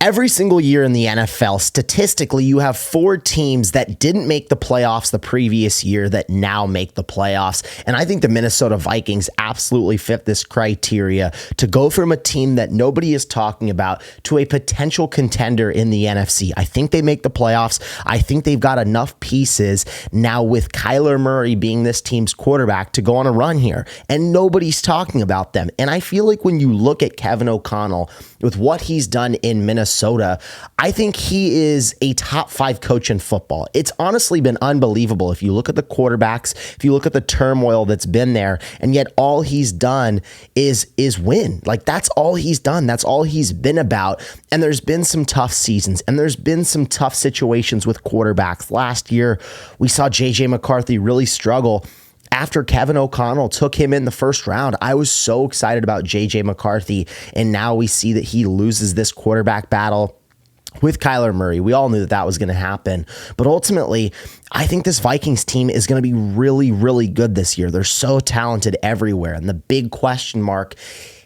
Every single year in the NFL, statistically, you have 4 teams that didn't make the playoffs the previous year that now make the playoffs. And I think the Minnesota Vikings absolutely fit this criteria to go from a team that nobody is talking about to a potential contender in the NFC. I think they make the playoffs. I think they've got enough pieces now with KylerMurray being this team's quarterback to go on a run here. And nobody's talking about them. And I feel like when you look at Kevin O'Connell with what he's done in Minnesota, I think he is a top 5 coach in football. It's honestly been unbelievable. If you look at the quarterbacks, if you look at the turmoil that's been there, and yet all he's done is win. Like, that's all he's done. That's all he's been about. And there's been some tough seasons, and there's been some tough situations with quarterbacks. Last year, we saw J.J. McCarthy really struggle after Kevin O'Connell took him in the first round. I was so excited about J.J. McCarthy, and now we see that he loses this quarterback battle with KylerMurray. We all knew that was going to happen, but ultimately, I think this Vikings team is going to be really, really good this year. They're so talented everywhere, and the big question mark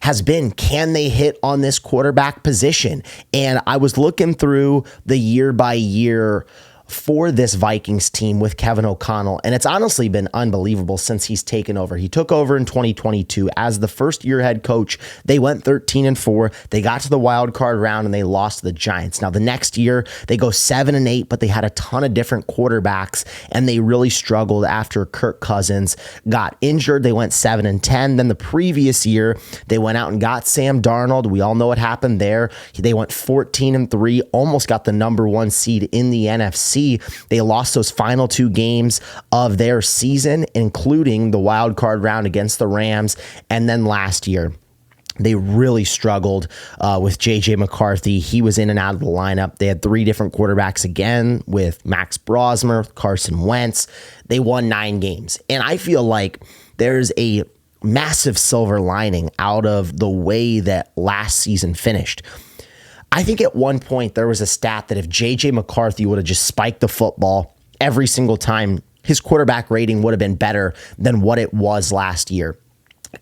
has been, can they hit on this quarterback position? And I was looking through the year-by-year for this Vikings team with Kevin O'Connell, and it's honestly been unbelievable since he's taken over. He took over in 2022 as the first-year head coach. They went 13-4. They got to the wild card round and they lost to the Giants. Now the next year they go 7-8, but they had a ton of different quarterbacks and they really struggled after Kirk Cousins got injured. They went 7-10. Then the previous year they went out and got Sam Darnold. We all know what happened there. They went 14-3, almost got the number 1 seed in the NFC. They lost those final 2 games of their season, including the wild card round against the Rams. And then last year, they really struggled with J.J. McCarthy. He was in and out of the lineup. They had 3 different quarterbacks again with Max Brosmer, Carson Wentz. They won 9 games. And I feel like there's a massive silver lining out of the way that last season finished. I think at one point there was a stat that if J.J. McCarthy would have just spiked the football every single time, his quarterback rating would have been better than what it was last year.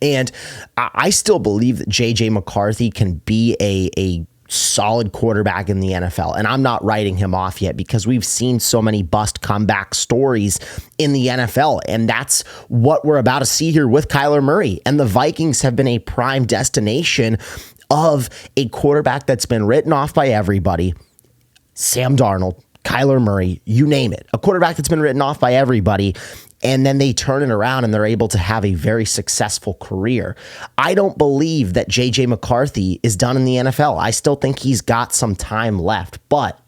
And I still believe that J.J. McCarthy can be a solid quarterback in the NFL. And I'm not writing him off yet because we've seen so many bust comeback stories in the NFL. And that's what we're about to see here with KylerMurray. And the Vikings have been a prime destination of a quarterback that's been written off by everybody. Sam Darnold, KylerMurray, you name it. A quarterback that's been written off by everybody. And then they turn it around and they're able to have a very successful career. I don't believe that J.J. McCarthy is done in the NFL. I still think he's got some time left. But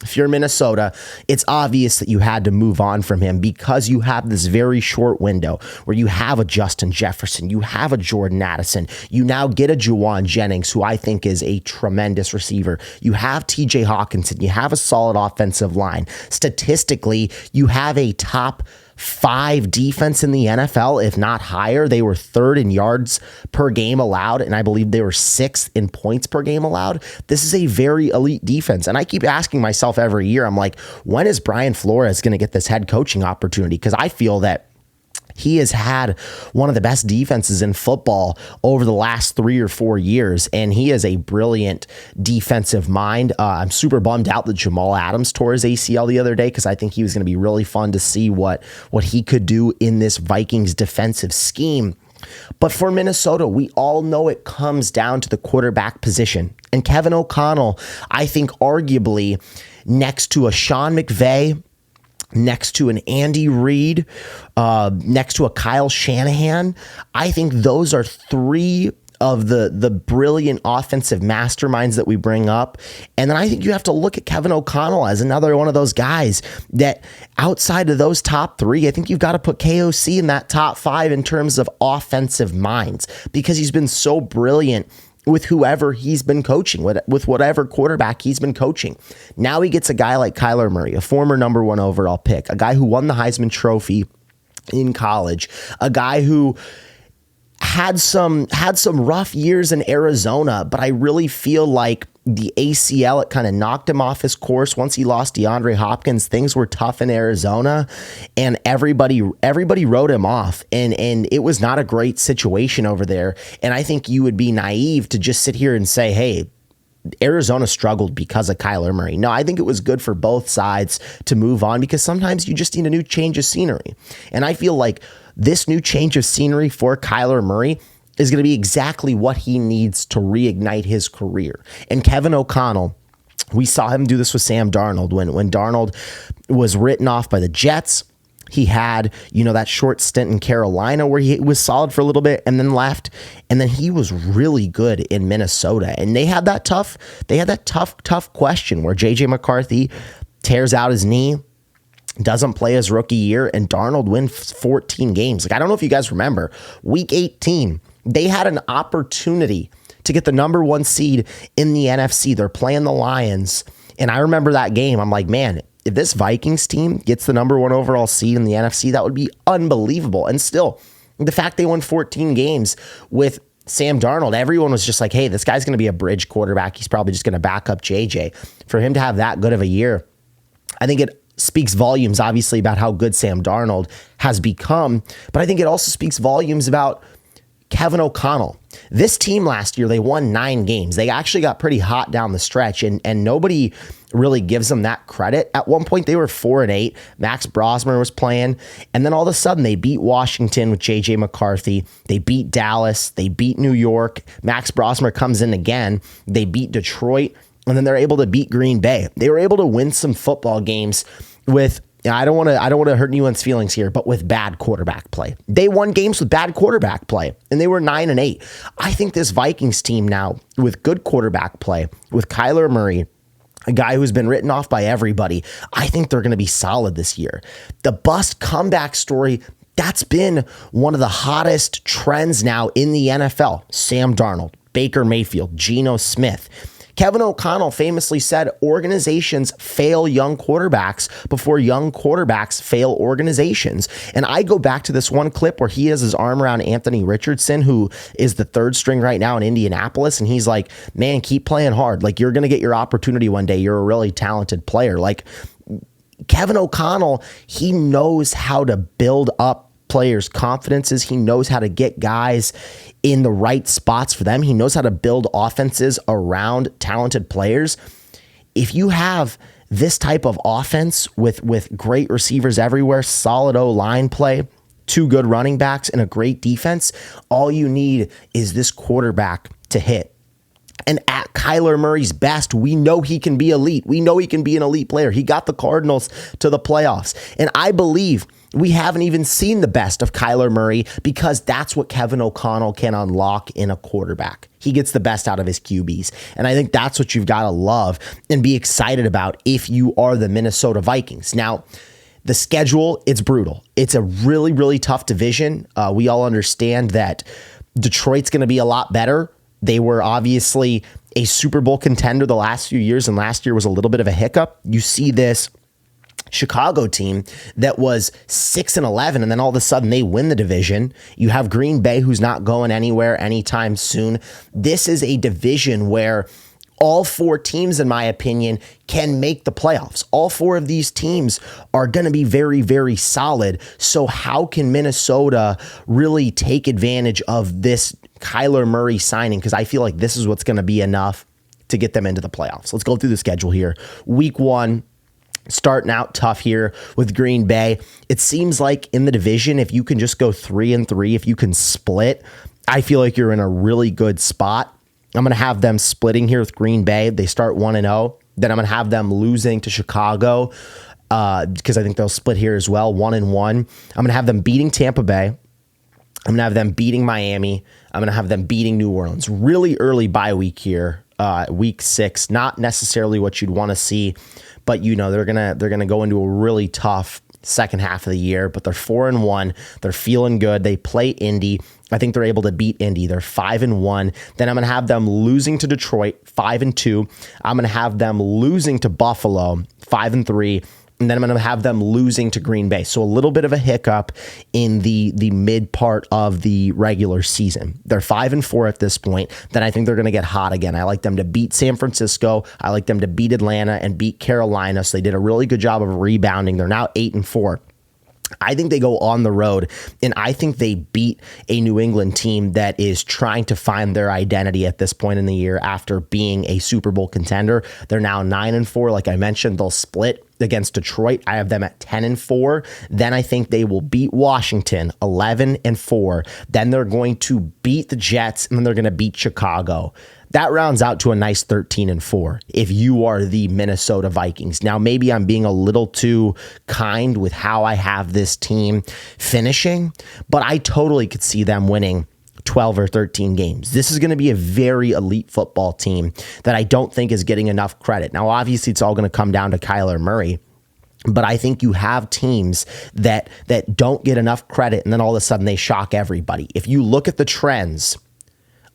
if you're Minnesota, it's obvious that you had to move on from him because you have this very short window where you have a Justin Jefferson, you have a Jordan Addison, you now get a Juwan Jennings, who I think is a tremendous receiver. You have TJ Hawkinson, you have a solid offensive line. Statistically, you have a top 5 defense in the NFL, if not higher. They were 3rd in yards per game allowed, and I believe they were 6th in points per game allowed. This is a very elite defense, and I keep asking myself every year, I'm like, when is Brian Flores going to get this head coaching opportunity? Because I feel that he has had one of the best defenses in football over the last 3 or 4 years, and he is a brilliant defensive mind. I'm super bummed out that Jamal Adams tore his ACL the other day because I think he was going to be really fun to see what he could do in this Vikings defensive scheme. But for Minnesota, we all know it comes down to the quarterback position. And Kevin O'Connell, I think arguably next to a Sean McVay, next to an Andy Reid, next to a Kyle Shanahan, I think those are 3 of the brilliant offensive masterminds that we bring up. And then I think you have to look at Kevin O'Connell as another one of those guys that outside of those top 3, I think you've got to put KOC in that top 5 in terms of offensive minds because he's been so brilliant with whoever he's been coaching, with whatever quarterback he's been coaching. Now he gets a guy like KylerMurray, a former number 1 overall pick, a guy who won the Heisman Trophy in college, a guy who had some rough years in Arizona, but I really feel like the ACL, it kind of knocked him off his course. Once he lost DeAndre Hopkins, things were tough in Arizona, and everybody wrote him off, and it was not a great situation over there. And I think you would be naive to just sit here and say, hey, Arizona struggled because of Kyler Murray. No, I think it was good for both sides to move on because sometimes you just need a new change of scenery. And I feel like this new change of scenery for Kyler Murray is going to be exactly what he needs to reignite his career. And Kevin O'Connell, we saw him do this with Sam Darnold. When Darnold was written off by the Jets, he had, that short stint in Carolina where he was solid for a little bit and then left. And then he was really good in Minnesota. And they had that tough question where JJ McCarthy tears out his knee, doesn't play his rookie year, and Darnold wins 14 games. Like, I don't know if you guys remember, week 18, they had an opportunity to get the number 1 seed in the NFC. They're playing the Lions. And I remember that game. I'm like, man, if this Vikings team gets the number 1 overall seed in the NFC, that would be unbelievable. And still, the fact they won 14 games with Sam Darnold, everyone was just like, hey, this guy's going to be a bridge quarterback. He's probably just going to back up JJ. For him to have that good of a year, I think it speaks volumes, obviously, about how good Sam Darnold has become. But I think it also speaks volumes about Kevin O'Connell. This team last year, they won 9 games. They actually got pretty hot down the stretch, and nobody really gives them that credit. At one point, they were 4-8. Max Brosmer was playing, and then all of a sudden, they beat Washington with J.J. McCarthy. They beat Dallas. They beat New York. Max Brosmer comes in again. They beat Detroit, and then they're able to beat Green Bay. They were able to win some football games with, I don't want to hurt anyone's feelings here, but with bad quarterback play. They won games with bad quarterback play, and they were 9-8. I think this Vikings team now, with good quarterback play, with Kyler Murray, a guy who's been written off by everybody, I think they're going to be solid this year. The bust comeback story, that's been one of the hottest trends now in the NFL. Sam Darnold, Baker Mayfield, Geno Smith. Kevin O'Connell famously said organizations fail young quarterbacks before young quarterbacks fail organizations. And I go back to this one clip where he has his arm around Anthony Richardson, who is the 3rd string right now in Indianapolis. And he's like, man, keep playing hard. Like, you're going to get your opportunity one day. You're a really talented player. Like, Kevin O'Connell, he knows how to build up players' confidences. He knows how to get guys in the right spots for them. He knows how to build offenses around talented players. If you have this type of offense with great receivers everywhere, solid O-line play, 2 good running backs, and a great defense, all you need is this quarterback to hit. And at Kyler Murray's best, we know he can be elite. We know he can be an elite player. He got the Cardinals to the playoffs. And I believe we haven't even seen the best of Kyler Murray because that's what Kevin O'Connell can unlock in a quarterback. He gets the best out of his QBs. And I think that's what you've got to love and be excited about if you are the Minnesota Vikings. Now, the schedule, it's brutal. It's a really, really tough division. We all understand that Detroit's going to be a lot better. They were obviously a Super Bowl contender the last few years, and last year was a little bit of a hiccup. You see this Chicago team that was 6-11, and then all of a sudden they win the division. You have Green Bay, who's not going anywhere anytime soon. This is a division where all 4 teams, in my opinion, can make the playoffs. All 4 of these teams are going to be very, very solid. So how can Minnesota really take advantage of this Kyler Murray signing? Because I feel like this is what's going to be enough to get them into the playoffs. Let's go through the schedule here. Week 1, starting out tough here with Green Bay. It seems like in the division, if you can just go 3-3, if you can split, I feel like you're in a really good spot. I'm going to have them splitting here with Green Bay. They start 1-0. Then I'm going to have them losing to Chicago because I think they'll split here as well, 1-1. I'm going to have them beating Tampa Bay. I'm going to have them beating Miami. I'm going to have them beating New Orleans. Really early bye week here, week 6. Not necessarily what you'd want to see, but they're gonna go into a really tough second half of the year. But they're 4-1. They're feeling good. They play Indy. I think they're able to beat Indy. They're 5-1. Then I'm going to have them losing to Detroit, 5-2. I'm going to have them losing to Buffalo, 5-3. And then I'm going to have them losing to Green Bay. So a little bit of a hiccup in the mid part of the regular season. They're 5-4 at this point. Then I think they're going to get hot again. I like them to beat San Francisco. I like them to beat Atlanta and beat Carolina. So they did a really good job of rebounding. They're now 8-4. I think they go on the road, and I think they beat a New England team that is trying to find their identity at this point in the year after being a Super Bowl contender. They're now 9-4. Like I mentioned, they'll split against Detroit. I have them at 10-4. Then I think they will beat Washington 11-4. Then they're going to beat the Jets, and then they're going to beat Chicago. That rounds out to a nice 13-4 if you are the Minnesota Vikings. Now, maybe I'm being a little too kind with how I have this team finishing, but I totally could see them winning 12 or 13 games. This is going to be a very elite football team that I don't think is getting enough credit. Now, obviously, it's all going to come down to KylerMurray. But I think you have teams that don't get enough credit, and then all of a sudden they shock everybody. If you look at the trends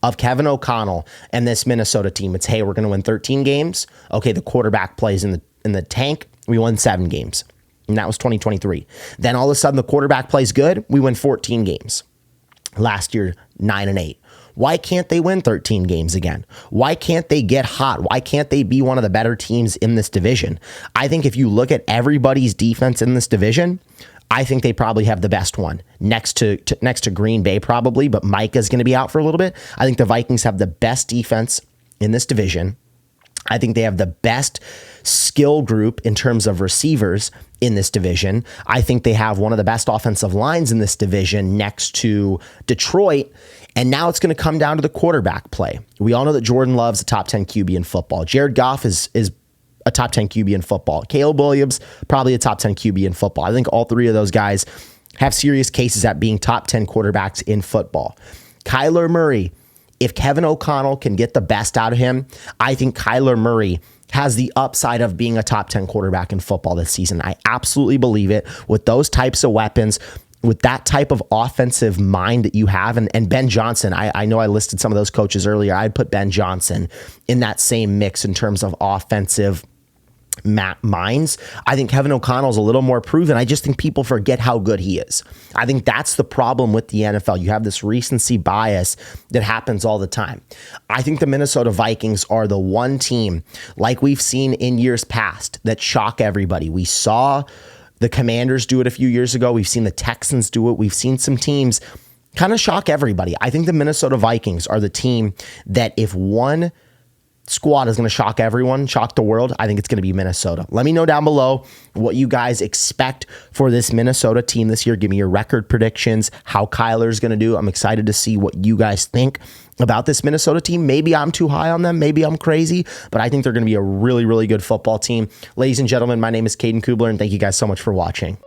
of Kevin O'Connell and this Minnesota team, it's, hey, we're going to win 13 games. Okay, the quarterback plays in the tank. We won 7 games, and that was 2023. Then all of a sudden the quarterback plays good. We win 14 games. Last year, 9-8. Why can't they win 13 games again? Why can't they get hot? Why can't they be one of the better teams in this division? I think if you look at everybody's defense in this division, I think they probably have the best one next to Green Bay probably, but Micah's going to be out for a little bit. I think the Vikings have the best defense in this division. I think they have the best skill group in terms of receivers in this division. I think they have one of the best offensive lines in this division next to Detroit. And now it's going to come down to the quarterback play. We all know that Jordan Love's a top 10 QB in football. Jared Goff is a top 10 QB in football. Caleb Williams, probably a top 10 QB in football. I think all three of those guys have serious cases at being top 10 quarterbacks in football. KylerMurray, if Kevin O'Connell can get the best out of him, I think KylerMurray has the upside of being a top 10 quarterback in football this season. I absolutely believe it. With those types of weapons, with that type of offensive mind that you have, and Ben Johnson, I know I listed some of those coaches earlier. I'd put Ben Johnson in that same mix in terms of offensive minds. I think Kevin O'Connell's a little more proven. I just think people forget how good he is. I think that's the problem with the NFL. You have this recency bias that happens all the time. I think the Minnesota Vikings are the one team, like we've seen in years past, that shock everybody. We saw the Commanders do it a few years ago. We've seen the Texans do it. We've seen some teams kind of shock everybody. I think the Minnesota Vikings are the team that if one squad is going to shock everyone, shock the world, I think it's going to be Minnesota. Let me know down below what you guys expect for this Minnesota team this year. Give me your record predictions, how Kyler's going to do. I'm excited to see what you guys think about this Minnesota team. Maybe I'm too high on them. Maybe I'm crazy, but I think they're going to be a really, really good football team. Ladies and gentlemen, my name is Caden Kubler, and thank you guys so much for watching.